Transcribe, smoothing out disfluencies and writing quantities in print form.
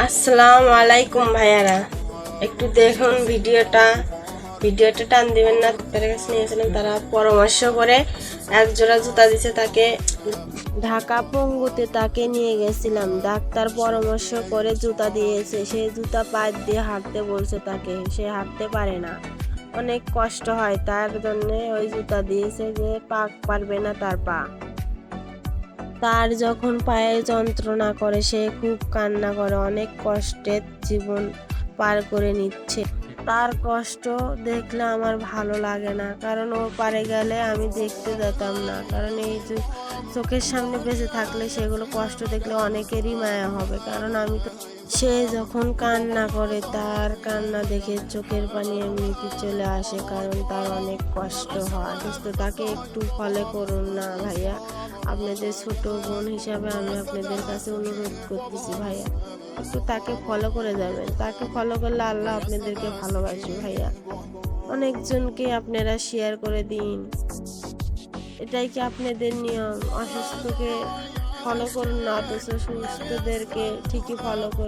আসসালামু আলাইকুম ভাইয়ারা, একটু দেখুন ভিডিওটা টান দিবেন না। তার কাছে নিয়েছিলাম, তারা পরামর্শ করে এক জোড়া জুতা দিছে তাকে। ঢাকা পঙ্গুতে তাকে নিয়ে গেছিলাম, ডাক্তার পরামর্শ করে জুতা দিয়েছে। সে জুতা পায়ে দিয়ে হাঁটতে বলছে তাকে, সে হাঁটতে পারে না, অনেক কষ্ট হয়। তার জন্য ওই জুতা দিয়েছে যে পারবে না তার পা। তার যখন পায়ে যন্ত্রণা করে সে খুব কান্না করে, অনেক কষ্টের জীবন পার করে নিচ্ছে। তার কষ্ট দেখলে আমার ভালো লাগে না, কারণ ও পারে গেলে আমি দেখতে যেতাম না, কারণ এই যে চোখের সামনে বেঁচে থাকলে সেগুলো কষ্ট দেখলে অনেকেরই মায়া হবে। কারণ আমি তো, সে যখন কান্না করে তার কান্না দেখে চোখের পানি এমনিতে চলে আসে, কারণ তার অনেক কষ্ট হয়। তো তাকে একটু ফলো করুন না ভাইয়া, আপনাদের ছোট বোন হিসাবে আমি আপনাদের কাছে অনুরোধ করতেছি ভাইয়া, একটু তাকে ফলো করে যাবেন। তাকে ফলো করলে আল্লাহ আপনাদেরকে ভালোবাসবে ভাইয়া। অনেকজনকে আপনারা শেয়ার করে দিন, এটাই কি আপনাদের নিয়ম? অসুস্থকে ফলো করুন না, অথচ সুস্থদেরকে ঠিকই ফলো করুন।